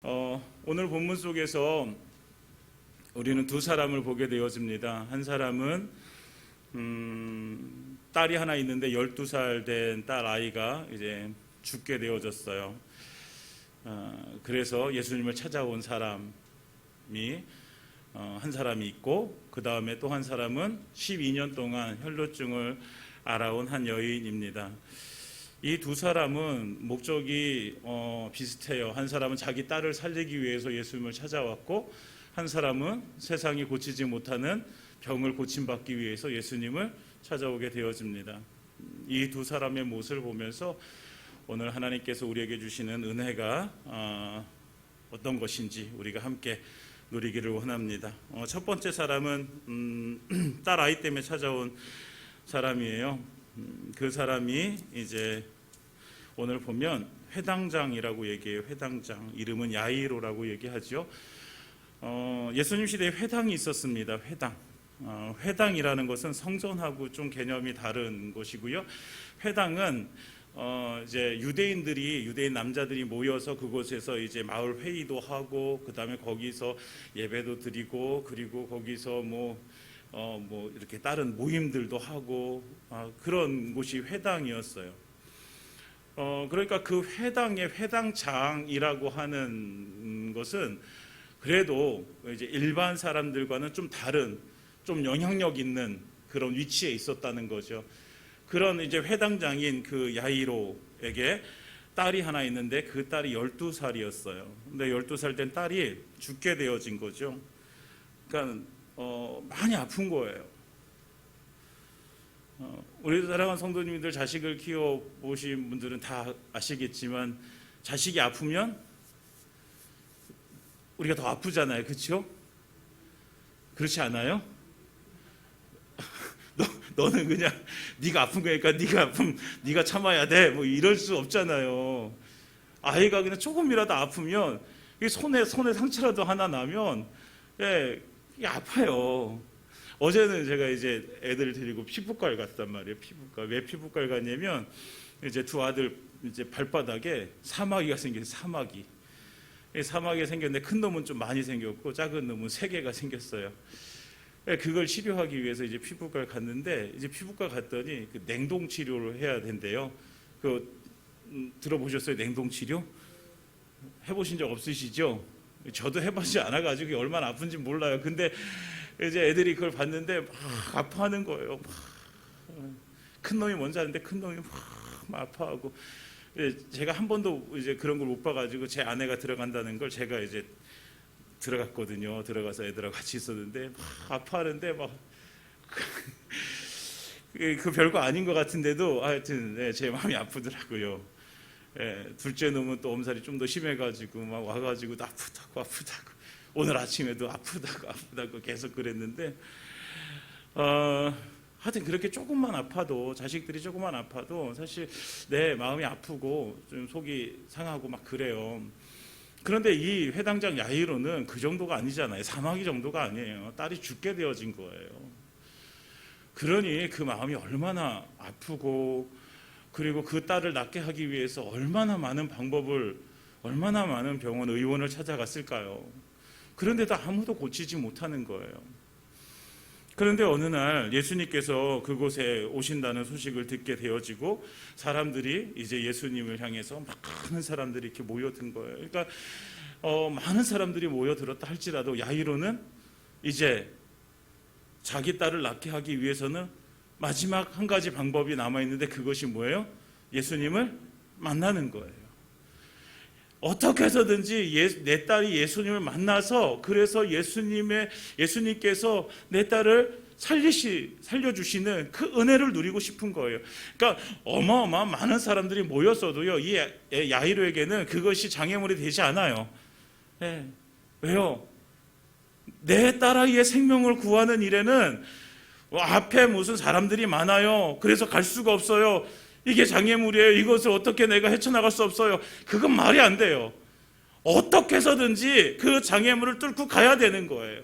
오늘 본문 속에서 우리는 두 사람을 보게 되어집니다. 한 사람은 딸이 하나 있는데 12살 된 딸 아이가 이제 죽게 되어졌어요. 그래서 예수님을 찾아온 사람이 한 사람이 있고, 그 다음에 또 한 사람은 12년 동안 혈루증을 앓아온 한 여인입니다. 이 두 사람은 목적이 비슷해요. 한 사람은 자기 딸을 살리기 위해서 예수님을 찾아왔고, 한 사람은 세상이 고치지 못하는 병을 고침받기 위해서 예수님을 찾아오게 되어집니다. 이 두 사람의 모습을 보면서 오늘 하나님께서 우리에게 주시는 은혜가 어떤 것인지 우리가 함께 누리기를 원합니다. 첫 번째 사람은 딸 아이 때문에 찾아온 사람이에요. 그 사람이 이제 오늘 보면 회당장이라고 얘기해요. 회당장, 이름은 야이로라고 얘기하죠. 예수님 시대에 회당이 있었습니다. 회당. 회당이라는 것은 성전하고 좀 개념이 다른 것이고요. 회당은 이제 유대인 남자들이 모여서 그곳에서 이제 마을 회의도 하고, 그 다음에 거기서 예배도 드리고, 그리고 거기서 뭐 이렇게 다른 모임들도 하고, 그런 곳이 회당이었어요. 그러니까 그 회당의 회당장이라고 하는 것은 그래도 이제 일반 사람들과는 좀 다른, 좀 영향력 있는 그런 위치에 있었다는 거죠. 그런 이제 회당장인 그 야이로에게 딸이 하나 있는데 그 딸이 12살이었어요. 근데 12살 된 딸이 죽게 되어진 거죠. 그러니까 많이 아픈 거예요. 우리 사랑하는 성도님들, 자식을 키워보신 분들은 다 아시겠지만 자식이 아프면 우리가 더 아프잖아요. 그렇죠? 그렇지 않아요? 너는 그냥 네가 아픈 거니까 네가 아픔 네가 참아야 돼, 뭐 이럴 수 없잖아요. 아이가 그냥 조금이라도 아프면, 손에 상처라도 하나 나면 이게 아파요. 어제는 제가 이제 애들을 데리고 피부과를 갔단 말이에요. 피부과. 왜 피부과를 갔냐면 이제 두 아들 이제 발바닥에 사마귀가 생겼어요. 사마귀가 생겼는데 큰 놈은 좀 많이 생겼고 작은 놈은 3개가 생겼어요. 그걸 치료하기 위해서 이제 피부과를 갔는데, 이제 피부과 갔더니 그 냉동 치료를 해야 된대요. 들어보셨어요? 냉동 치료? 해보신 적 없으시죠? 저도 해보지 않아가지고 얼마나 아픈지 몰라요. 근데 이제 애들이 그걸 봤는데 막 아파하는 거예요. 큰 놈이 먼저 하는데 큰 놈이 막 아파하고, 제가 한 번도 이제 그런 걸 못 봐가지고 제 아내가 들어간다는 걸 제가 이제 들어갔거든요. 들어가서 애들하고 같이 있었는데 막 아파하는데 막 그 별거 아닌 것 같은데도 하여튼 제 마음이 아프더라고요. 둘째 놈은 또 엄살이 좀 더 심해가지고 막 와가지고 아프다고 오늘 아침에도 아프다고 계속 그랬는데, 하여튼 그렇게 조금만 아파도, 자식들이 조금만 아파도 사실 내 마음이 아프고 좀 속이 상하고 막 그래요. 그런데 이 회당장 야이로는 그 정도가 아니잖아요. 사마귀 정도가 아니에요. 딸이 죽게 되어진 거예요. 그러니 그 마음이 얼마나 아프고, 그리고 그 딸을 낫게 하기 위해서 얼마나 많은 방법을, 얼마나 많은 병원 의원을 찾아갔을까요? 그런데도 아무도 고치지 못하는 거예요. 그런데 어느 날 예수님께서 그곳에 오신다는 소식을 듣게 되어지고, 사람들이 이제 예수님을 향해서 많은 사람들이 이렇게 모여든 거예요. 그러니까 많은 사람들이 모여들었다 할지라도 야이로는 이제 자기 딸을 낫게 하기 위해서는 마지막 한 가지 방법이 남아있는데, 그것이 뭐예요? 예수님을 만나는 거예요. 어떻게 해서든지 내 딸이 예수님을 만나서, 그래서 예수님께서 내 딸을 살려주시는 그 은혜를 누리고 싶은 거예요. 그러니까 어마어마한 많은 사람들이 모였어도요, 이 야이로에게는 그것이 장애물이 되지 않아요. 왜요? 내 딸아이의 생명을 구하는 일에는 앞에 무슨 사람들이 많아요. 그래서 갈 수가 없어요. 이게 장애물이에요. 이것을 어떻게 내가 헤쳐나갈 수 없어요. 그건 말이 안 돼요. 어떻게 해서든지 그 장애물을 뚫고 가야 되는 거예요.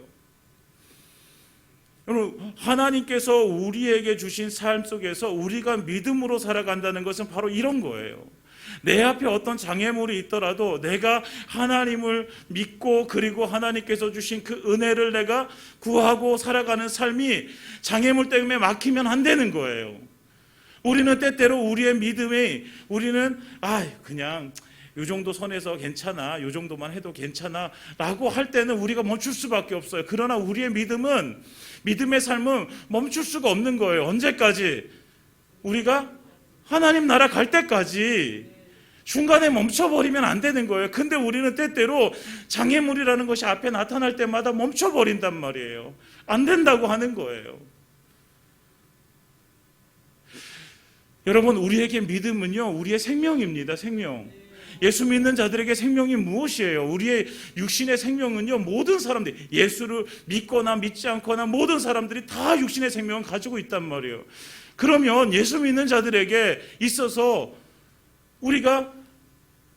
여러분, 하나님께서 우리에게 주신 삶 속에서 우리가 믿음으로 살아간다는 것은 바로 이런 거예요. 내 앞에 어떤 장애물이 있더라도 내가 하나님을 믿고 그리고 하나님께서 주신 그 은혜를 내가 구하고 살아가는 삶이 장애물 때문에 막히면 안 되는 거예요. 우리는 때때로 우리의 믿음이 우리는 그냥 이 정도 선에서 괜찮아, 이 정도만 해도 괜찮아 라고 할 때는 우리가 멈출 수밖에 없어요. 그러나 우리의 믿음의 삶은 멈출 수가 없는 거예요. 언제까지? 우리가 하나님 나라 갈 때까지. 중간에 멈춰버리면 안 되는 거예요. 근데 우리는 때때로 장애물이라는 것이 앞에 나타날 때마다 멈춰버린단 말이에요. 안 된다고 하는 거예요. 여러분, 우리에게 믿음은요, 우리의 생명입니다. 생명. 예수 믿는 자들에게 생명이 무엇이에요? 우리의 육신의 생명은요, 모든 사람들이, 예수를 믿거나 믿지 않거나 모든 사람들이 다 육신의 생명을 가지고 있단 말이에요. 그러면 예수 믿는 자들에게 있어서 우리가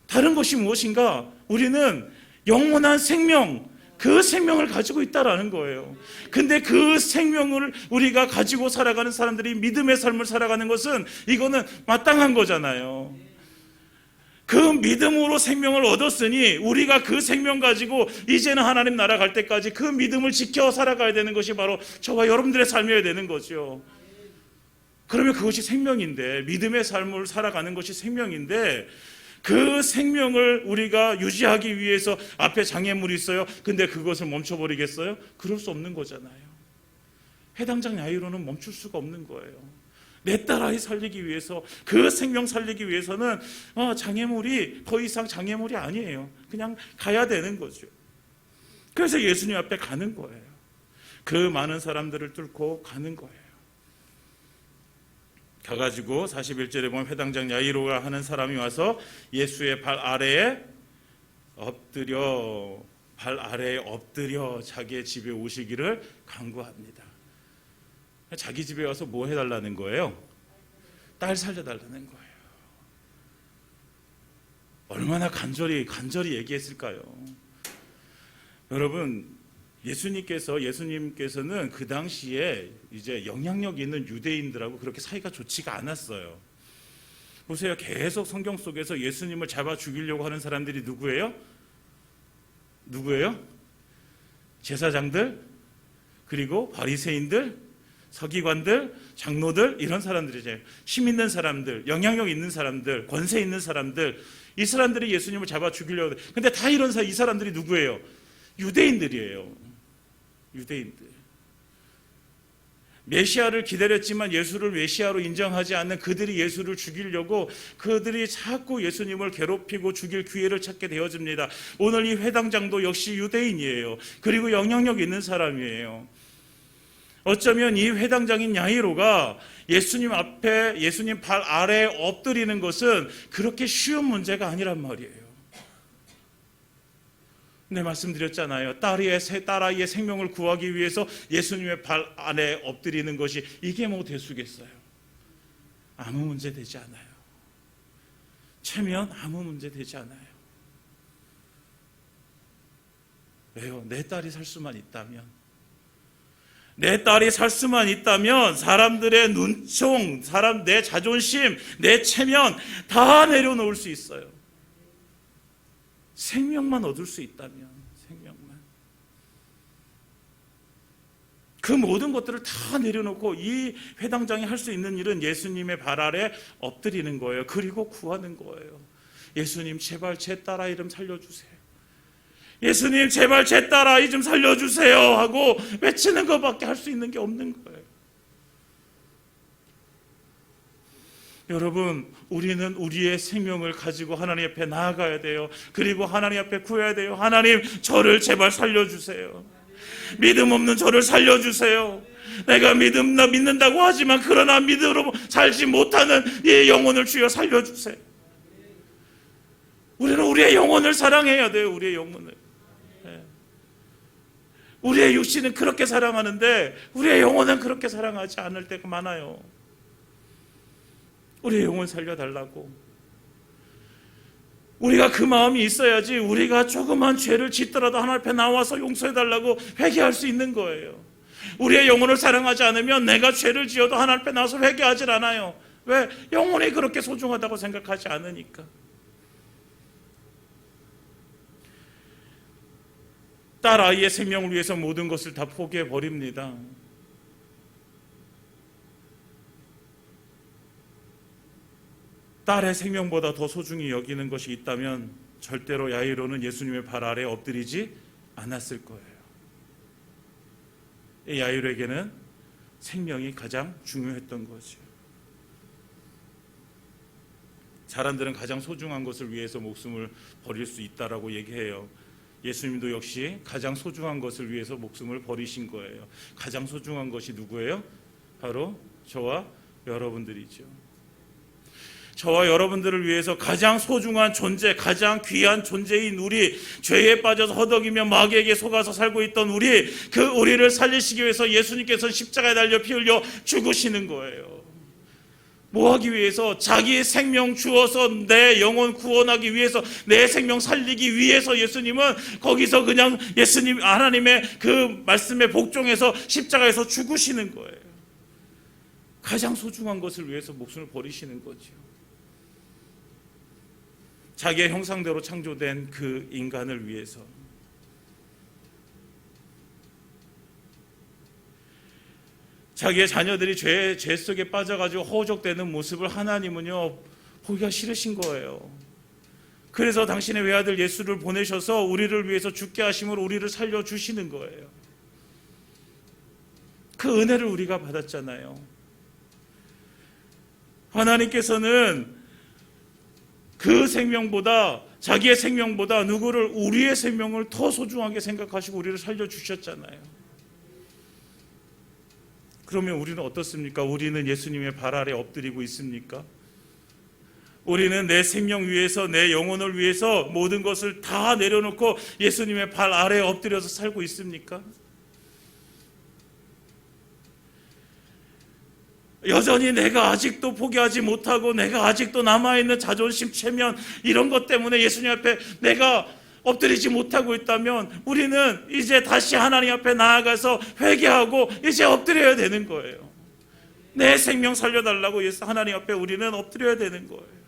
다른 것이 무엇인가? 우리는 영원한 생명, 그 생명을 가지고 있다라는 거예요. 근데 그 생명을 우리가 가지고 살아가는 사람들이 믿음의 삶을 살아가는 것은 이거는 마땅한 거잖아요. 그 믿음으로 생명을 얻었으니 우리가 그 생명 가지고 이제는 하나님 나라 갈 때까지 그 믿음을 지켜 살아가야 되는 것이 바로 저와 여러분들의 삶이어야 되는 거죠. 그러면 그것이 생명인데, 믿음의 삶을 살아가는 것이 생명인데, 그 생명을 우리가 유지하기 위해서 앞에 장애물이 있어요. 근데 그것을 멈춰버리겠어요? 그럴 수 없는 거잖아요. 해당장 야이로는 멈출 수가 없는 거예요. 내 딸아이 살리기 위해서, 그 생명 살리기 위해서는 장애물이 더 이상 장애물이 아니에요. 그냥 가야 되는 거죠. 그래서 예수님 앞에 가는 거예요. 그 많은 사람들을 뚫고 가는 거예요. 가가지고 41절에 보면 회당장 야이로가 하는 사람이 와서 예수의 발 아래에 엎드려 자기의 집에 오시기를 간구합니다. 자기 집에 와서 뭐 해달라는 거예요? 딸 살려달라는 거예요. 얼마나 간절히 얘기했을까요? 여러분, 예수님께서는 그 당시에 이제 영향력 있는 유대인들하고 그렇게 사이가 좋지가 않았어요. 보세요. 계속 성경 속에서 예수님을 잡아 죽이려고 하는 사람들이 누구예요? 제사장들, 그리고 바리새인들, 서기관들, 장로들, 이런 사람들이죠. 힘 있는 사람들, 영향력 있는 사람들, 권세 있는 사람들, 이 사람들이 예수님을 잡아 죽이려고 해요. 근데 다 이 사람들이 누구예요? 유대인들이에요. 유대인들. 메시아를 기다렸지만 예수를 메시아로 인정하지 않는 그들이 예수를 죽이려고 그들이 자꾸 예수님을 괴롭히고 죽일 기회를 찾게 되어집니다. 오늘 이 회당장도 역시 유대인이에요. 그리고 영향력 있는 사람이에요. 어쩌면 이 회당장인 야이로가 예수님 앞에, 예수님 발 아래에 엎드리는 것은 그렇게 쉬운 문제가 아니란 말이에요. 네, 말씀드렸잖아요. 딸아이의 생명을 구하기 위해서 예수님의 발 아래에 엎드리는 것이 이게 뭐 대수겠어요? 아무 문제 되지 않아요. 체면 아무 문제 되지 않아요. 왜요? 내 딸이 살 수만 있다면, 사람들의 눈총, 내 자존심, 내 체면 다 내려놓을 수 있어요. 생명만 얻을 수 있다면, 생명만. 그 모든 것들을 다 내려놓고 이 회당장이 할 수 있는 일은 예수님의 발 아래 엎드리는 거예요. 그리고 구하는 거예요. 예수님, 제발 제 딸아이 좀 살려주세요. 예수님, 제발 제 딸아이 좀 살려주세요 하고 외치는 것밖에 할 수 있는 게 없는 거예요. 여러분, 우리는 우리의 생명을 가지고 하나님 앞에 나아가야 돼요. 그리고 하나님 앞에 구해야 돼요. 하나님, 저를 제발 살려주세요. 믿음 없는 저를 살려주세요. 내가 믿는다고 하지만 그러나 믿음으로 살지 못하는 이 영혼을 주여 살려주세요. 우리는 우리의 영혼을 사랑해야 돼요. 우리의 영혼을. 우리의 육신은 그렇게 사랑하는데 우리의 영혼은 그렇게 사랑하지 않을 때가 많아요. 우리의 영혼 살려달라고. 우리가 그 마음이 있어야지 우리가 조그만 죄를 짓더라도 하나님 앞에 나와서 용서해달라고 회개할 수 있는 거예요. 우리의 영혼을 사랑하지 않으면 내가 죄를 지어도 하나님 앞에 나와서 회개하질 않아요. 왜? 영혼이 그렇게 소중하다고 생각하지 않으니까. 딸 아이의 생명을 위해서 모든 것을 다 포기해 버립니다. 딸의 생명보다 더 소중히 여기는 것이 있다면 절대로 야이로는 예수님의 발 아래에 엎드리지 않았을 거예요. 야이로에게는 생명이 가장 중요했던 거죠. 사람들은 가장 소중한 것을 위해서 목숨을 버릴 수 있다라고 얘기해요. 예수님도 역시 가장 소중한 것을 위해서 목숨을 버리신 거예요. 가장 소중한 것이 누구예요? 바로 저와 여러분들이죠. 저와 여러분들을 위해서 가장 소중한 존재, 가장 귀한 존재인 우리, 죄에 빠져서 허덕이며 마귀에게 속아서 살고 있던 우리, 그 우리를 살리시기 위해서 예수님께서는 십자가에 달려 피 흘려 죽으시는 거예요. 뭐 하기 위해서? 자기의 생명 주어서 내 영혼 구원하기 위해서, 내 생명 살리기 위해서 예수님은 거기서 그냥 예수님 하나님의 그 말씀에 복종해서 십자가에서 죽으시는 거예요. 가장 소중한 것을 위해서 목숨을 버리시는 거죠. 자기의 형상대로 창조된 그 인간을 위해서. 자기의 자녀들이 죄 속에 빠져가지고 허우적대는 모습을 하나님은요 보기가 싫으신 거예요. 그래서 당신의 외아들 예수를 보내셔서 우리를 위해서 죽게 하심으로 우리를 살려주시는 거예요. 그 은혜를 우리가 받았잖아요. 하나님께서는 그 생명보다, 자기의 생명보다 누구를, 우리의 생명을 더 소중하게 생각하시고 우리를 살려주셨잖아요. 그러면 우리는 어떻습니까? 우리는 예수님의 발 아래 엎드리고 있습니까? 우리는 내 생명 위해서, 내 영혼을 위해서 모든 것을 다 내려놓고 예수님의 발 아래에 엎드려서 살고 있습니까? 여전히 내가 아직도 포기하지 못하고 내가 아직도 남아있는 자존심, 체면 이런 것 때문에 예수님 앞에 내가 엎드리지 못하고 있다면 우리는 이제 다시 하나님 앞에 나아가서 회개하고 이제 엎드려야 되는 거예요. 내 생명 살려달라고 하나님 앞에 우리는 엎드려야 되는 거예요.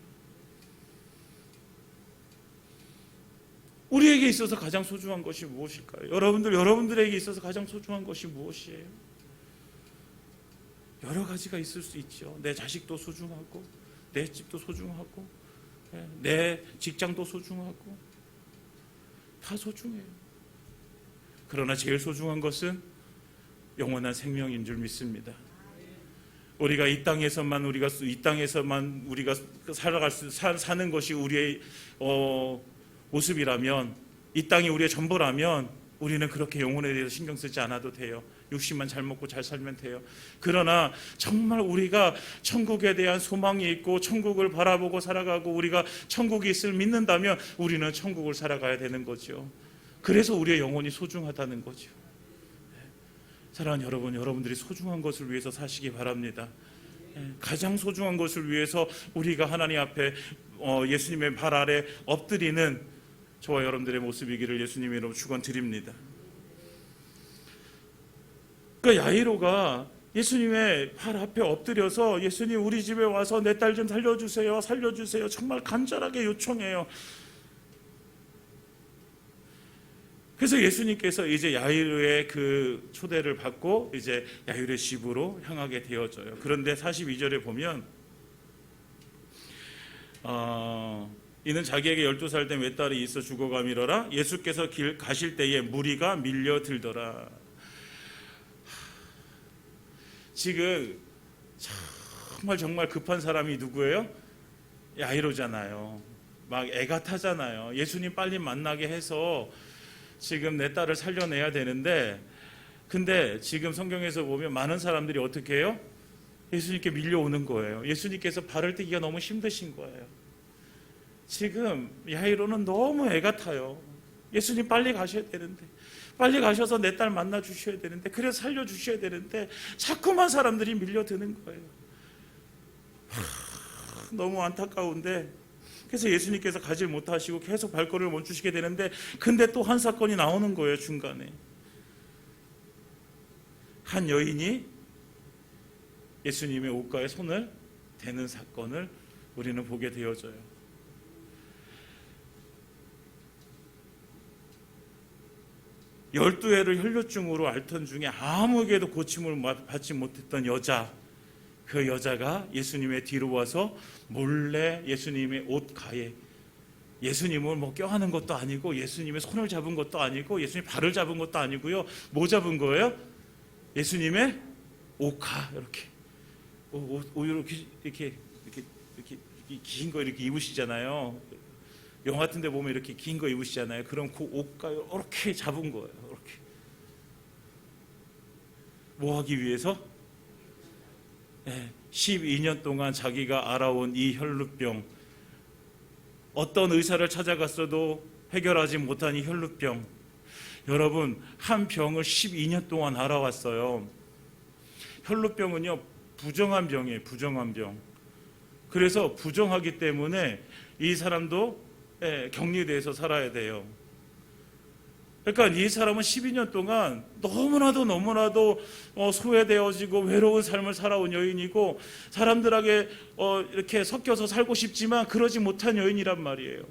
우리에게 있어서 가장 소중한 것이 무엇일까요? 여러분들에게 있어서 가장 소중한 것이 무엇이에요? 여러 가지가 있을 수 있죠. 내 자식도 소중하고, 내 집도 소중하고, 내 직장도 소중하고, 다 소중해요. 그러나 제일 소중한 것은 영원한 생명인 줄 믿습니다. 우리가 이 땅에서만 우리가 사는 것이 우리의 모습이라면, 이 땅이 우리의 전부라면 우리는 그렇게 영혼에 대해서 신경 쓰지 않아도 돼요. 육신만 잘 먹고 잘 살면 돼요. 그러나 정말 우리가 천국에 대한 소망이 있고 천국을 바라보고 살아가고 우리가 천국이 있을 믿는다면 우리는 천국을 살아가야 되는 거죠. 그래서 우리의 영혼이 소중하다는 거죠. 사랑하는 여러분, 여러분들이 소중한 것을 위해서 사시기 바랍니다. 가장 소중한 것을 위해서 우리가 하나님 앞에 예수님의 발 아래 엎드리는 저와 여러분들의 모습이기를 예수님의 이름으로 축원드립니다. 그러니까 야이로가 예수님의 발 앞에 엎드려서 예수님 우리 집에 와서 내 딸 좀 살려주세요. 정말 간절하게 요청해요. 그래서 예수님께서 이제 야이로의 그 초대를 받고 이제 야이로의 집으로 향하게 되어져요. 그런데 42절에 보면 이는 자기에게 12살 된 외딸이 있어 죽어가미러라. 예수께서 길 가실 때에 무리가 밀려들더라. 지금 정말 급한 사람이 누구예요? 야이로잖아요. 막 애가 타잖아요. 예수님 빨리 만나게 해서 지금 내 딸을 살려내야 되는데, 근데 지금 성경에서 보면 많은 사람들이 어떻게 해요? 예수님께 밀려오는 거예요. 예수님께서 발을 떼기가 너무 힘드신 거예요. 지금 야이로는 너무 애가 타요. 예수님 빨리 가셔야 되는데, 빨리 가셔서 내 딸 만나 주셔야 되는데, 그래서 살려 주셔야 되는데 자꾸만 사람들이 밀려드는 거예요. 너무 안타까운데, 그래서 예수님께서 가지 못하시고 계속 발걸음을 멈추시게 되는데, 근데 또 한 사건이 나오는 거예요. 중간에 한 여인이 예수님의 옷가에 손을 대는 사건을 우리는 보게 되어져요. 12해를 혈루증으로 앓던 중에 아무에게도 고침을 받지 못했던 여자, 그 여자가 예수님의 뒤로 와서 몰래 예수님의 옷 가에, 예수님을 뭐 껴안은 것도 아니고 예수님의 손을 잡은 것도 아니고 예수님 발을 잡은 것도 아니고요. 뭐 잡은 거예요? 예수님의 옷가, 이렇게 이렇게 긴 거 이렇게 입으시잖아요. 영화 같은 데 보면 이렇게 긴 거 입으시잖아요. 그럼 그 옷가 이렇게 잡은 거예요. 이렇게. 뭐 하기 위해서? 12년 동안 자기가 알아온 이 혈루병, 어떤 의사를 찾아갔어도 해결하지 못한 이 혈루병, 여러분 한 병을 12년 동안 알아왔어요. 혈루병은요 부정한 병이에요. 부정한 병. 그래서 부정하기 때문에 이 사람도 격리돼서 살아야 돼요. 그러니까 이 사람은 12년 동안 너무나도 소외되어지고 외로운 삶을 살아온 여인이고, 사람들에게 이렇게 섞여서 살고 싶지만 그러지 못한 여인이란 말이에요.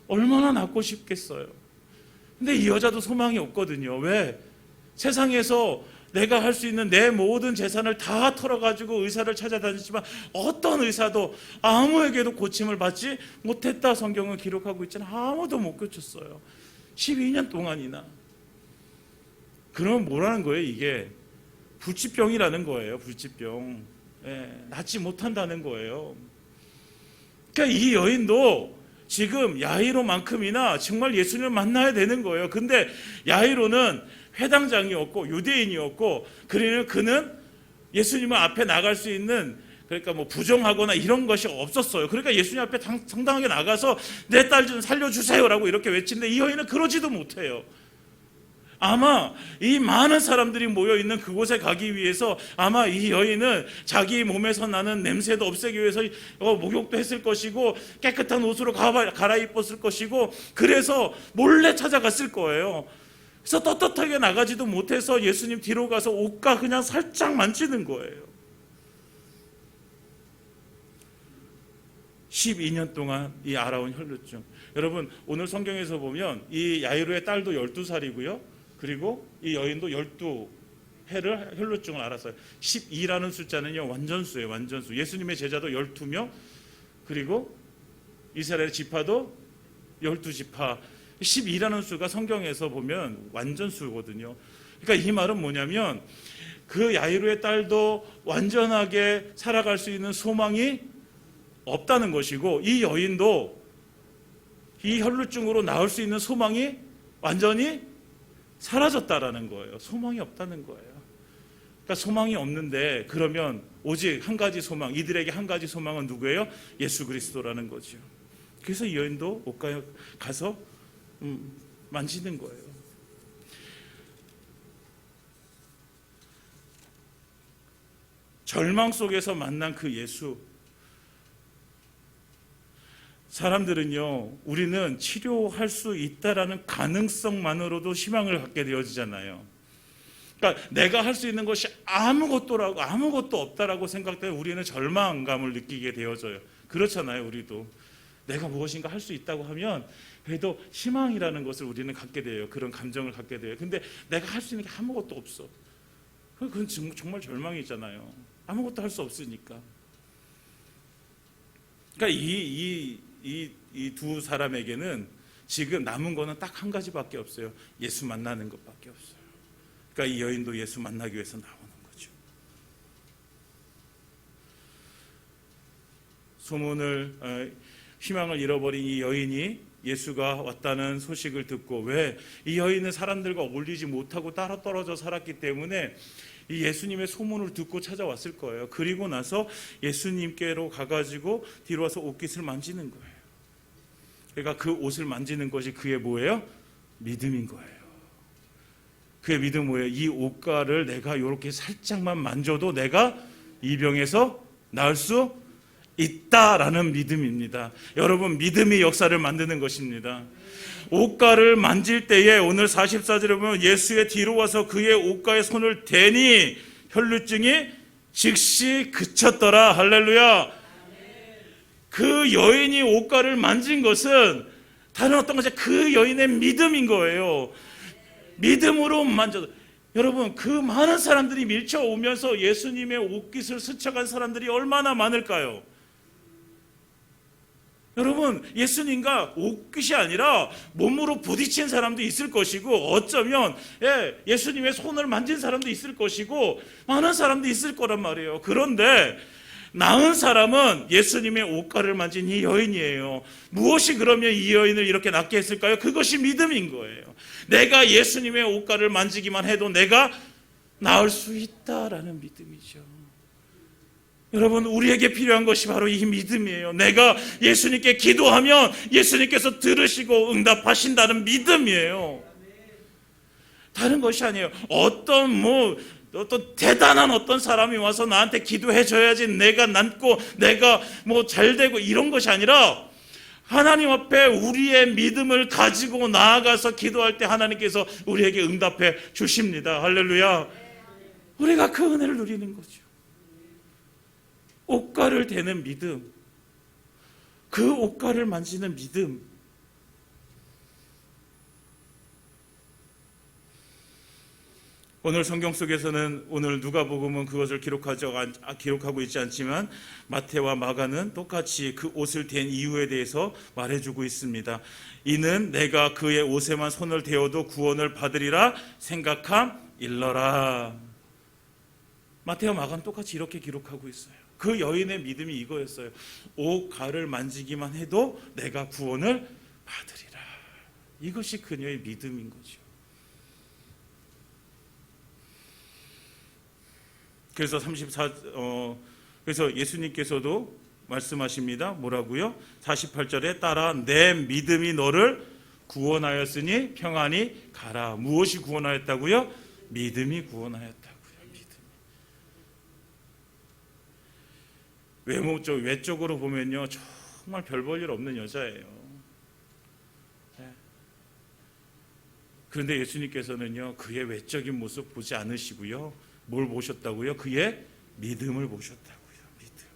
얼마나 낫고 싶겠어요. 근데 이 여자도 소망이 없거든요. 왜? 세상에서 내가 할 수 있는 내 모든 재산을 다 털어가지고 의사를 찾아다녔지만 어떤 의사도 아무에게도 고침을 받지 못했다, 성경은 기록하고 있잖아요. 아무도 못 고쳤어요. 12년 동안이나. 그러면 뭐라는 거예요? 이게 불치병이라는 거예요. 불치병. 낫지 못한다는 거예요. 그러니까 이 여인도 지금 야이로만큼이나 정말 예수님을 만나야 되는 거예요. 근데 야이로는 회당장이었고 유대인이었고, 그는 예수님 앞에 나갈 수 있는, 그러니까 뭐 부정하거나 이런 것이 없었어요. 그러니까 예수님 앞에 당당하게 나가서 내 딸 좀 살려주세요라고 이렇게 외치는데, 이 여인은 그러지도 못해요. 아마 이 많은 사람들이 모여있는 그곳에 가기 위해서 아마 이 여인은 자기 몸에서 나는 냄새도 없애기 위해서 목욕도 했을 것이고 깨끗한 옷으로 갈아입었을 것이고, 그래서 몰래 찾아갔을 거예요. 그래서 떳떳하게 나가지도 못해서 예수님 뒤로 가서 옷가 그냥 살짝 만지는 거예요. 12년 동안 이 알아온 혈루증. 여러분 오늘 성경에서 보면 이 야이로의 딸도 12살이고요. 그리고 이 여인도 12해를 혈루증을 앓았어요. 12라는 숫자는요 완전수예요. 완전수. 예수님의 제자도 12명, 그리고 이스라엘 지파도 12지파. 12라는 수가 성경에서 보면 완전수거든요. 그러니까 이 말은 뭐냐면 그 야이로의 딸도 완전하게 살아갈 수 있는 소망이 없다는 것이고, 이 여인도 이 혈루증으로 나을 수 있는 소망이 완전히 사라졌다라는 거예요. 소망이 없다는 거예요. 그러니까 소망이 없는데, 그러면 오직 한 가지 소망, 이들에게 한 가지 소망은 누구예요? 예수 그리스도라는 거죠. 그래서 이 여인도 옷가에 가서 만지는 거예요. 절망 속에서 만난 그 예수. 사람들은요, 우리는 치료할 수 있다라는 가능성만으로도 희망을 갖게 되어지잖아요. 그러니까 내가 할 수 있는 것이 아무것도 없다라고 생각되면 우리는 절망감을 느끼게 되어져요. 그렇잖아요. 우리도 내가 무엇인가 할 수 있다고 하면 그래도 희망이라는 것을 우리는 갖게 돼요. 그런 감정을 갖게 돼요. 근데 내가 할 수 있는 게 아무것도 없어. 그건 정말 절망이잖아요. 아무것도 할 수 없으니까. 그러니까 이 두 사람에게는 지금 남은 거는 딱 한 가지밖에 없어요. 예수 만나는 것밖에 없어요. 그러니까 이 여인도 예수 만나기 위해서 나오는 거죠. 희망을 잃어버린 이 여인이 예수가 왔다는 소식을 듣고, 왜? 이 여인은 사람들과 어울리지 못하고 따로 떨어져 살았기 때문에 이 예수님의 소문을 듣고 찾아왔을 거예요. 그리고 나서 예수님께로 가가지고 뒤로 와서 옷깃을 만지는 거예요. 그러니까 그 옷을 만지는 것이 그의 뭐예요? 믿음인 거예요. 그의 믿음 뭐예요? 이 옷가를 내가 이렇게 살짝만 만져도 내가 이 병에서 나을 수 있다라는 믿음입니다. 여러분, 믿음이 역사를 만드는 것입니다. 옷가를 만질 때에 오늘 44절에 보면 예수의 뒤로 와서 그의 옷가에 손을 대니 혈루증이 즉시 그쳤더라. 할렐루야. 그 여인이 옷가를 만진 것은 다른 어떤 것이 그 여인의 믿음인 거예요. 믿음으로 만져도. 여러분, 그 많은 사람들이 밀쳐오면서 예수님의 옷깃을 스쳐간 사람들이 얼마나 많을까요? 여러분, 예수님과 옷깃이 아니라 몸으로 부딪힌 사람도 있을 것이고, 어쩌면 예수님의 손을 만진 사람도 있을 것이고, 많은 사람도 있을 거란 말이에요. 그런데 나은 사람은 예수님의 옷가를 만진 이 여인이에요. 무엇이 그러면 이 여인을 이렇게 낫게 했을까요? 그것이 믿음인 거예요. 내가 예수님의 옷가를 만지기만 해도 내가 나을 수 있다라는 믿음이죠. 여러분, 우리에게 필요한 것이 바로 이 믿음이에요. 내가 예수님께 기도하면 예수님께서 들으시고 응답하신다는 믿음이에요. 다른 것이 아니에요. 어떤 대단한 어떤 사람이 와서 나한테 기도해 줘야지 내가 낫고 내가 잘 되고 이런 것이 아니라, 하나님 앞에 우리의 믿음을 가지고 나아가서 기도할 때 하나님께서 우리에게 응답해 주십니다. 할렐루야. 우리가 그 은혜를 누리는 거죠. 옷가를 대는 믿음, 그 옷가를 만지는 믿음. 오늘 성경 속에서는, 오늘 누가복음은 그것을 기록하고 있지 않지만 마태와 마가는 똑같이 그 옷을 댄 이유에 대해서 말해주고 있습니다. 이는 내가 그의 옷에만 손을 대어도 구원을 받으리라 생각함일러라. 마태와 마가는 똑같이 이렇게 기록하고 있어요. 그 여인의 믿음이 이거였어요. 옷가를 만지기만 해도 내가 구원을 받으리라. 이것이 그녀의 믿음인 거죠. 그래서 예수님께서도 말씀하십니다. 뭐라고요? 48절에 따라 내 믿음이 너를 구원하였으니 평안히 가라. 무엇이 구원하였다고요? 믿음이 구원하였다고요. 외적으로 보면요, 정말 별 볼 일 없는 여자예요. 그런데 예수님께서는요, 그의 외적인 모습 보지 않으시고요, 뭘 보셨다고요? 그의 믿음을 보셨다고요. 믿음.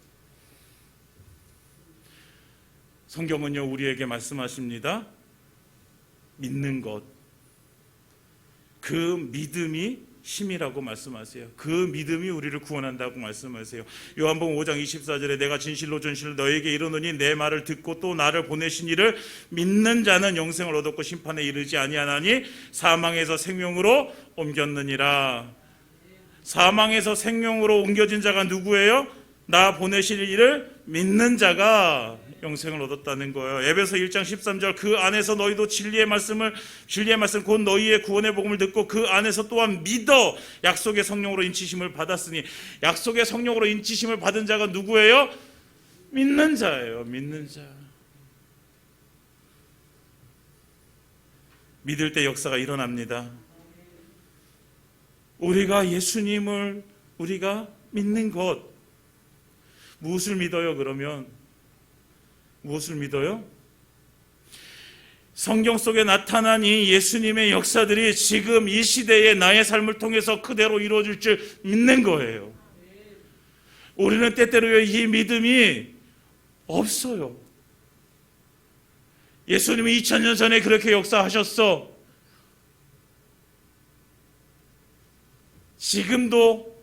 성경은요, 우리에게 말씀하십니다. 믿는 것, 그 믿음이 힘이라고 말씀하세요. 그 믿음이 우리를 구원한다고 말씀하세요. 요한복음 5장 24절에 내가 진실로 너에게 이르노니 내 말을 듣고 또 나를 보내신 이를 믿는 자는 영생을 얻었고 심판에 이르지 아니하나니 사망에서 생명으로 옮겼느니라. 사망에서 생명으로 옮겨진 자가 누구예요? 나 보내실 이를 믿는 자가 영생을 얻었다는 거예요. 에베소 1장 13절 그 안에서 너희도 진리의 말씀 곧 너희의 구원의 복음을 듣고 그 안에서 또한 믿어 약속의 성령으로 인치심을 받았으니, 약속의 성령으로 인치심을 받은 자가 누구예요? 믿는 자예요. 믿는 자. 믿을 때 역사가 일어납니다. 우리가 예수님을 우리가 믿는 것, 무엇을 믿어요? 그러면 무엇을 믿어요? 성경 속에 나타난 이 예수님의 역사들이 지금 이 시대의 나의 삶을 통해서 그대로 이루어질 줄 믿는 거예요. 우리는 때때로 이 믿음이 없어요. 예수님이 2000년 전에 그렇게 역사하셨어. 지금도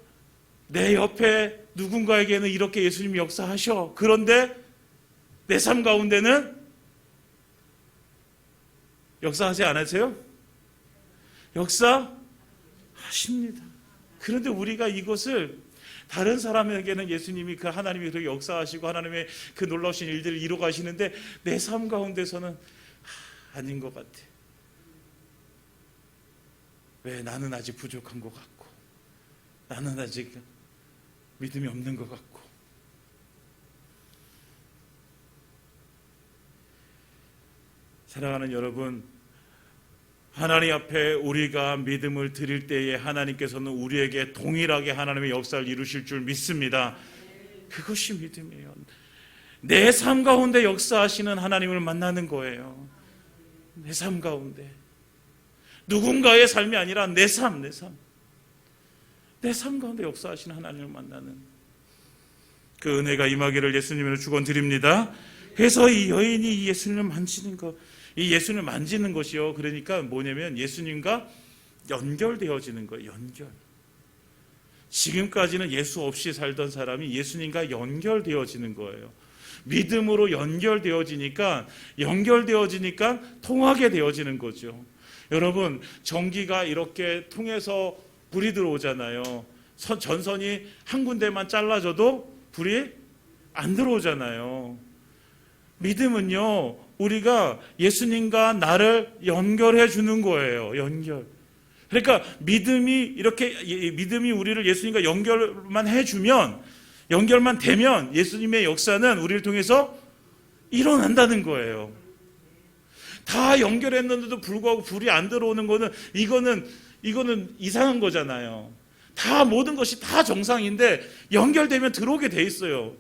내 옆에 누군가에게는 이렇게 예수님이 역사하셔. 그런데 내 삶 가운데는 역사하지 않으세요? 역사하십니다. 그런데 우리가 이것을, 다른 사람에게는 예수님이 그 하나님이 그렇게 역사하시고 하나님의 그 놀라우신 일들을 이루어 가시는데 내 삶 가운데서는 아닌 것 같아. 왜? 나는 아직 부족한 것 같고, 나는 아직 믿음이 없는 것 같고. 사랑하는 여러분, 하나님 앞에 우리가 믿음을 드릴 때에 하나님께서는 우리에게 동일하게 하나님의 역사를 이루실 줄 믿습니다. 그것이 믿음이에요. 내 삶 가운데 역사하시는 하나님을 만나는 거예요. 내 삶 가운데. 누군가의 삶이 아니라 내 삶. 내 삶 가운데 역사하시는 하나님을 만나는 그 은혜가 임하기를 예수님으로 축원드립니다. 그래서 이 여인이 이 예수님을 만지는 것, 이 예수님을 만지는 것이요, 그러니까 뭐냐면 예수님과 연결되어지는 거예요. 연결. 지금까지는 예수 없이 살던 사람이 예수님과 연결되어지는 거예요. 믿음으로 연결되어지니까 통하게 되어지는 거죠. 여러분, 전기가 이렇게 통해서 불이 들어오잖아요. 전선이 한 군데만 잘라져도 불이 안 들어오잖아요. 믿음은요, 우리가 예수님과 나를 연결해 주는 거예요. 연결. 그러니까 믿음이 우리를 예수님과 연결만 해주면, 연결만 되면 예수님의 역사는 우리를 통해서 일어난다는 거예요. 다 연결했는데도 불구하고 불이 안 들어오는 거는 이거는 이상한 거잖아요. 다 모든 것이 다 정상인데 연결되면 들어오게 돼 있어요.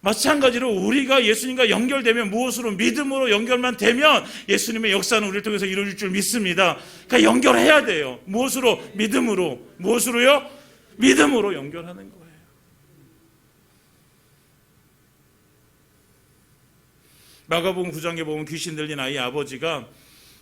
마찬가지로 우리가 예수님과 연결되면 무엇으로? 믿음으로 연결만 되면 예수님의 역사는 우리를 통해서 이루어질 줄 믿습니다. 그러니까 연결해야 돼요. 무엇으로? 믿음으로. 무엇으로요? 믿음으로 연결하는 거예요. 마가복음 9장에 보면 귀신 들린 아이 아버지가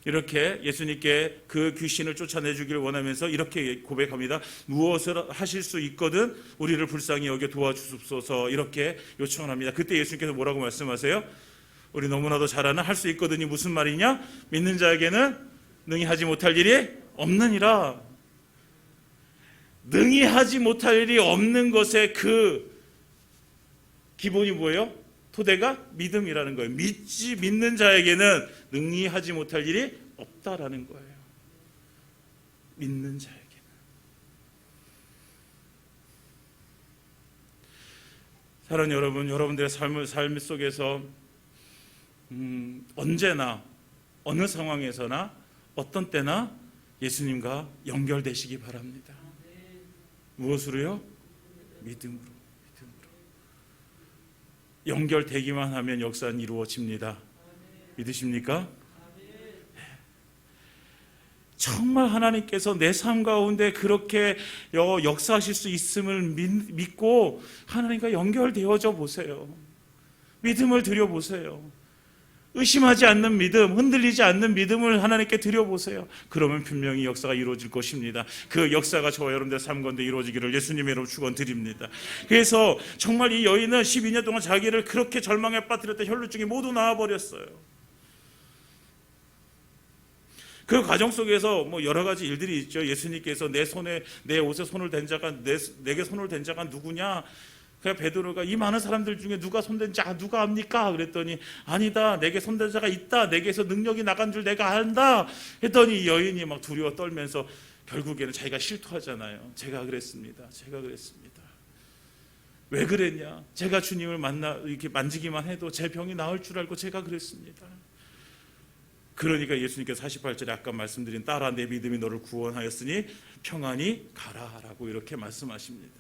이렇게 예수님께 그 귀신을 쫓아내주기를 원하면서 이렇게 고백합니다. 무엇을 하실 수 있거든 우리를 불쌍히 여겨 도와주옵소서, 이렇게 요청을 합니다. 그때 예수님께서 뭐라고 말씀하세요? 우리 너무나도 잘 아는 할 수 있거든이 무슨 말이냐? 믿는 자에게는 능히 하지 못할 일이 없느니라. 능히 하지 못할 일이 없는 것의 그 기본이 뭐예요? 토대가 믿음이라는 거예요. 믿는 자에게는 능히 하지 못할 일이 없다라는 거예요. 믿는 자에게는. 사랑하는 여러분, 여러분들의 삶 속에서 언제나 어느 상황에서나 어떤 때나 예수님과 연결되시기 바랍니다. 무엇으로요? 믿음으로. 연결되기만 하면 역사는 이루어집니다. 믿으십니까? 정말 하나님께서 내 삶 가운데 그렇게 역사하실 수 있음을 믿고 하나님과 연결되어져 보세요. 믿음을 드려보세요. 의심하지 않는 믿음, 흔들리지 않는 믿음을 하나님께 드려보세요. 그러면 분명히 역사가 이루어질 것입니다. 그 역사가 저와 여러분들의 삶 가운데 이루어지기를 예수님의 이름으로 축원드립니다. 그래서 정말 이 여인은 12년 동안 자기를 그렇게 절망에 빠뜨렸던 혈루증이 모두 나와버렸어요. 그 과정 속에서 뭐 여러 가지 일들이 있죠. 예수님께서 내 옷에 손을 댄 자가 내게 손을 댄 자가 누구냐? 그냥 베드로가 이 많은 사람들 중에 누가 손댄 자 누가 압니까? 그랬더니 아니다, 내게 손댄 자가 있다, 내게서 능력이 나간 줄 내가 안다 했더니 이 여인이 막 두려워 떨면서 결국에는 자기가 실토하잖아요. 제가 그랬습니다. 왜 그랬냐? 제가 주님을 이렇게 만지기만 해도 제 병이 나을 줄 알고 제가 그랬습니다. 그러니까 예수님께서 48절에 아까 말씀드린 딸아 내 믿음이 너를 구원하였으니 평안히 가라라고 이렇게 말씀하십니다.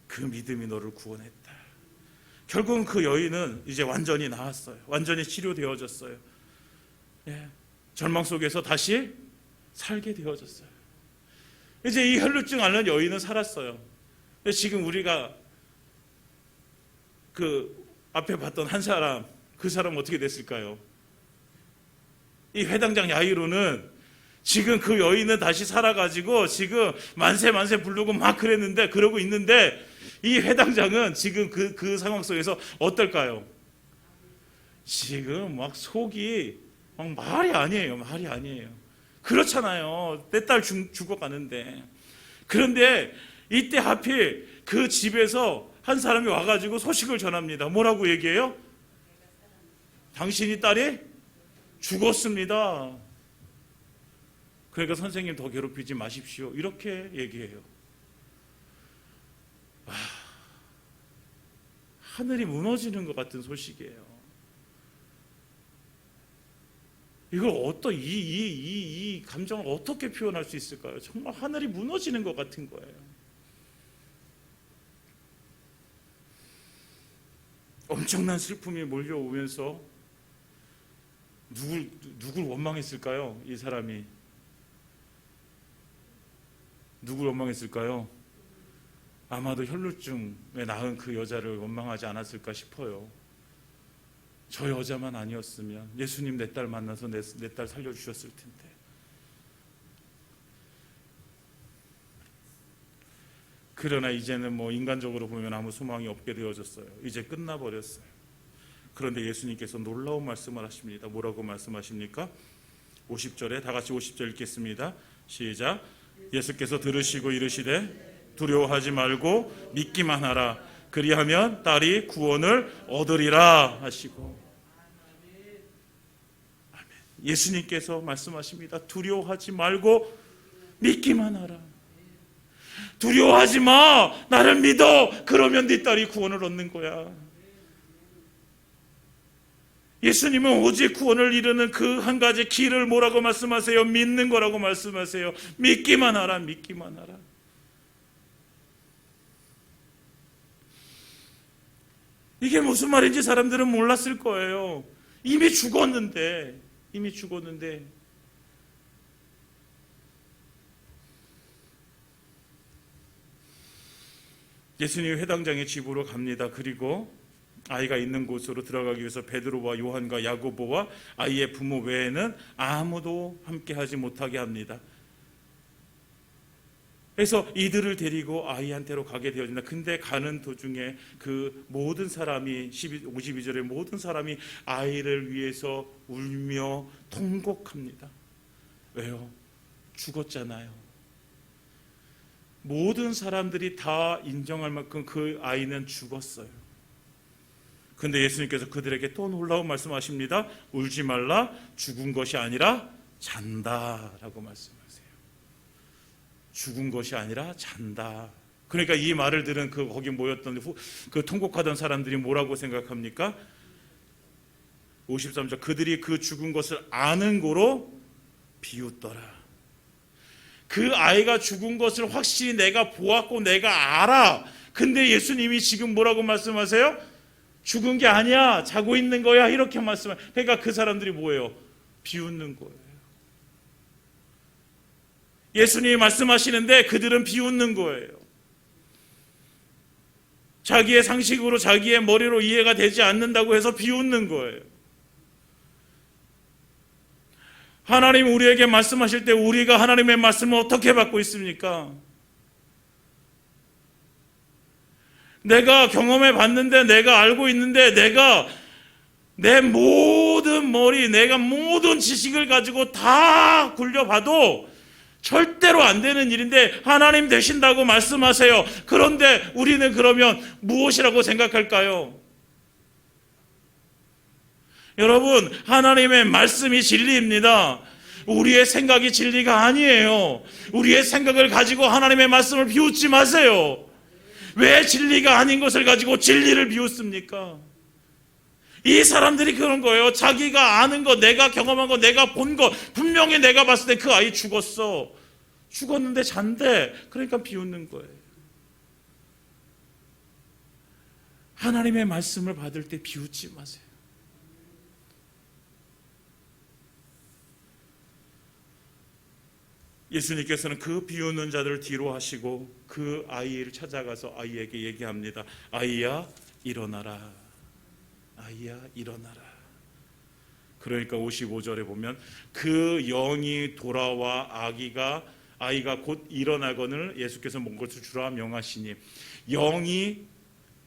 그 믿음이 너를 구원했다. 결국은 그 여인은 이제 완전히 나았어요. 완전히 치료되어졌어요. 절망 속에서 다시 살게 되어졌어요. 이제 이 혈루증 앓는 여인은 살았어요. 지금 우리가 그 앞에 봤던 한 사람, 그 사람은 어떻게 됐을까요? 이 회당장 야이로는 지금 그 여인은 다시 살아가지고 지금 만세 부르고 막 그러고 있는데 이 회당장은 지금 그 상황 속에서 어떨까요? 지금 막 속이 막 말이 아니에요. 그렇잖아요. 내 딸 죽어가는데. 그런데 이때 하필 그 집에서 한 사람이 와가지고 소식을 전합니다. 뭐라고 얘기해요? 당신이 딸이 죽었습니다. 그러니까 선생님 더 괴롭히지 마십시오. 이렇게 얘기해요. 하늘이 무너지는 것 같은 소식이에요. 이걸 이 감정을 어떻게 표현할 수 있을까요? 정말 하늘이 무너지는 것 같은 거예요. 엄청난 슬픔이 몰려오면서 누굴 원망했을까요? 이 사람이 누굴 원망했을까요? 아마도 혈루증에 낳은 그 여자를 원망하지 않았을까 싶어요. 저 여자만 아니었으면 예수님 내 딸 만나서 내 딸 살려주셨을 텐데. 그러나 이제는 뭐 인간적으로 보면 아무 소망이 없게 되어졌어요. 이제 끝나버렸어요. 그런데 예수님께서 놀라운 말씀을 하십니다. 뭐라고 말씀하십니까? 50절에 다 같이 50절 읽겠습니다. 시작. 예수께서 들으시고 이르시되 두려워하지 말고 믿기만 하라. 그리하면 딸이 구원을 얻으리라 하시고. 아멘. 예수님께서 말씀하십니다. 두려워하지 말고 믿기만 하라. 두려워하지 마. 나를 믿어. 그러면 네 딸이 구원을 얻는 거야. 예수님은 오직 구원을 이루는 그 한 가지 길을 뭐라고 말씀하세요? 믿는 거라고 말씀하세요. 믿기만 하라. 믿기만 하라. 이게 무슨 말인지 사람들은 몰랐을 거예요. 이미 죽었는데 예수님이 회당장의 집으로 갑니다. 그리고 아이가 있는 곳으로 들어가기 위해서 베드로와 요한과 야고보와 아이의 부모 외에는 아무도 함께하지 못하게 합니다. 그래서 이들을 데리고 아이한테로 가게 되어진다. 근데 가는 도중에 그 모든 사람이 52절에 모든 사람이 아이를 위해서 울며 통곡합니다. 왜요? 죽었잖아요. 모든 사람들이 다 인정할 만큼 그 아이는 죽었어요. 근데 예수님께서 그들에게 또 놀라운 말씀하십니다. 울지 말라. 죽은 것이 아니라 잔다라고 말씀하세요. 죽은 것이 아니라 잔다. 그러니까 이 말을 들은 거기 모였던 그 통곡하던 사람들이 뭐라고 생각합니까? 53절 그들이 그 죽은 것을 아는 고로 비웃더라. 그 아이가 죽은 것을 확실히 내가 보았고 내가 알아. 근데 예수님이 지금 뭐라고 말씀하세요? 죽은 게 아니야. 자고 있는 거야. 이렇게 말씀해요. 그러니까 그 사람들이 뭐예요? 비웃는 거예요. 예수님이 말씀하시는데 그들은 비웃는 거예요. 자기의 상식으로 자기의 머리로 이해가 되지 않는다고 해서 비웃는 거예요. 하나님 우리에게 말씀하실 때 우리가 하나님의 말씀을 어떻게 받고 있습니까? 내가 경험해 봤는데 내가 알고 있는데 내가 내 모든 머리 내가 모든 지식을 가지고 다 굴려봐도 절대로 안 되는 일인데 하나님 되신다고 말씀하세요. 그런데 우리는 그러면 무엇이라고 생각할까요? 여러분 하나님의 말씀이 진리입니다. 우리의 생각이 진리가 아니에요. 우리의 생각을 가지고 하나님의 말씀을 비웃지 마세요. 왜 진리가 아닌 것을 가지고 진리를 비웃습니까? 이 사람들이 그런 거예요. 자기가 아는 거, 내가 경험한 거, 내가 본 거, 분명히 내가 봤을 때 그 아이 죽었어. 죽었는데 잔대. 그러니까 비웃는 거예요. 하나님의 말씀을 받을 때 비웃지 마세요. 예수님께서는 그 비웃는 자들을 뒤로 하시고 그 아이를 찾아가서 아이에게 얘기합니다. 아이야 일어나라. 아이야 일어나라. 그러니까 55절에 보면 그 영이 돌아와 아이가 곧 일어나거늘 예수께서 먼 것을 주라 명하시니. 영이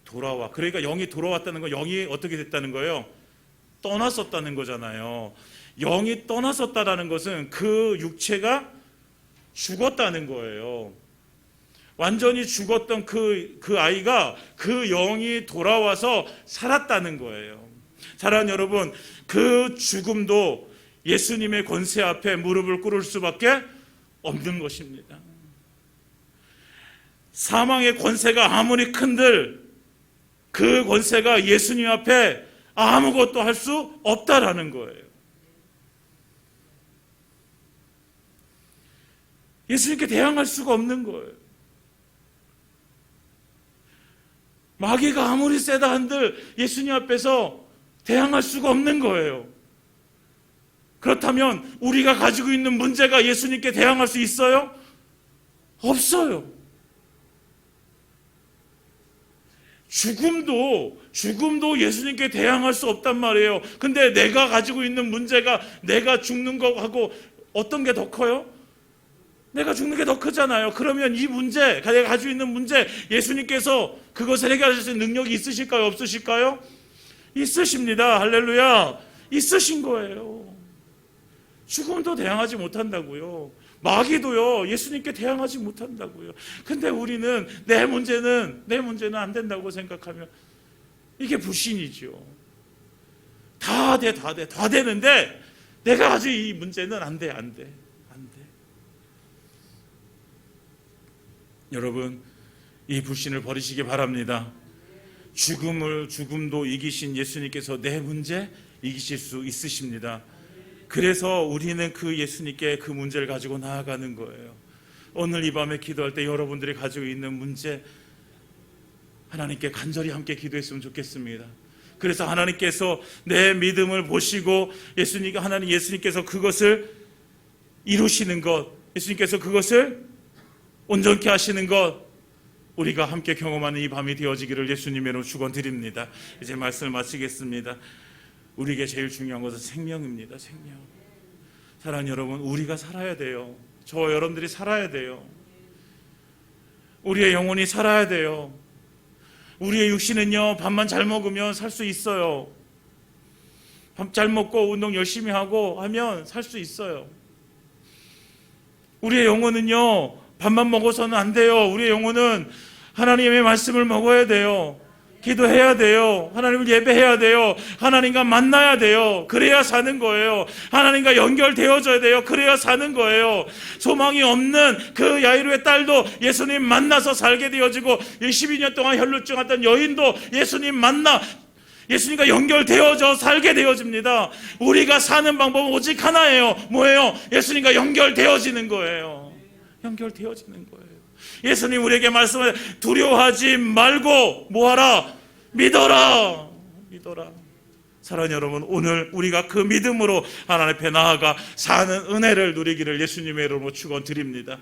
돌아와. 그러니까 영이 돌아왔다는 건 영이 어떻게 됐다는 거예요? 떠났었다는 거잖아요. 영이 떠났었다라는 것은 그 육체가 죽었다는 거예요. 완전히 죽었던 그 아이가 그 영이 돌아와서 살았다는 거예요. 사랑하는 여러분, 그 죽음도 예수님의 권세 앞에 무릎을 꿇을 수밖에 없는 것입니다. 사망의 권세가 아무리 큰들 그 권세가 예수님 앞에 아무것도 할 수 없다라는 거예요. 예수님께 대항할 수가 없는 거예요. 마귀가 아무리 세다 한들 예수님 앞에서 대항할 수가 없는 거예요. 그렇다면 우리가 가지고 있는 문제가 예수님께 대항할 수 있어요? 없어요. 죽음도 예수님께 대항할 수 없단 말이에요. 근데 내가 가지고 있는 문제가 내가 죽는 거하고 어떤 게 더 커요? 내가 죽는 게 더 크잖아요. 그러면 이 문제, 내가 가지고 있는 문제, 예수님께서 그것을 해결하실 수 있는 능력이 있으실까요? 없으실까요? 있으십니다. 할렐루야. 있으신 거예요. 죽음도 대항하지 못한다고요. 마귀도요, 예수님께 대항하지 못한다고요. 근데 우리는 내 문제는 안 된다고 생각하면 이게 불신이죠. 다 되는데 내가 아직 이 문제는 안 돼. 여러분, 이 불신을 버리시기 바랍니다. 죽음도 이기신 예수님께서 내 문제 이기실 수 있으십니다. 그래서 우리는 그 예수님께 그 문제를 가지고 나아가는 거예요. 오늘 이 밤에 기도할 때 여러분들이 가지고 있는 문제, 하나님께 간절히 함께 기도했으면 좋겠습니다. 그래서 하나님께서 내 믿음을 보시고 예수님께서 그것을 이루시는 것, 예수님께서 그것을 온전케 하시는 것, 우리가 함께 경험하는 이 밤이 되어지기를 예수님으로 축원드립니다. 이제 말씀을 마치겠습니다. 우리에게 제일 중요한 것은 생명입니다. 생명. 사랑하는 여러분, 우리가 살아야 돼요. 저와 여러분들이 살아야 돼요. 우리의 영혼이 살아야 돼요. 우리의 육신은요, 밥만 잘 먹으면 살 수 있어요. 밥 잘 먹고 운동 열심히 하고 하면 살 수 있어요. 우리의 영혼은요, 밥만 먹어서는 안 돼요. 우리의 영혼은 하나님의 말씀을 먹어야 돼요. 기도해야 돼요. 하나님을 예배해야 돼요. 하나님과 만나야 돼요. 그래야 사는 거예요. 하나님과 연결되어져야 돼요. 그래야 사는 거예요. 소망이 없는 그 야이로의 딸도 예수님 만나서 살게 되어지고, 12년 동안 혈루증 왔던 여인도 예수님 만나 예수님과 연결되어져 살게 되어집니다. 우리가 사는 방법은 오직 하나예요. 뭐예요? 예수님과 연결되어지는 거예요. 연결되어지는 거예요. 예수님 우리에게 말씀을 두려워하지 말고 뭐하라? 믿어라. 사랑하는 여러분, 오늘 우리가 그 믿음으로 하나님 앞에 나아가 사는 은혜를 누리기를 예수님의 이름으로 축원드립니다.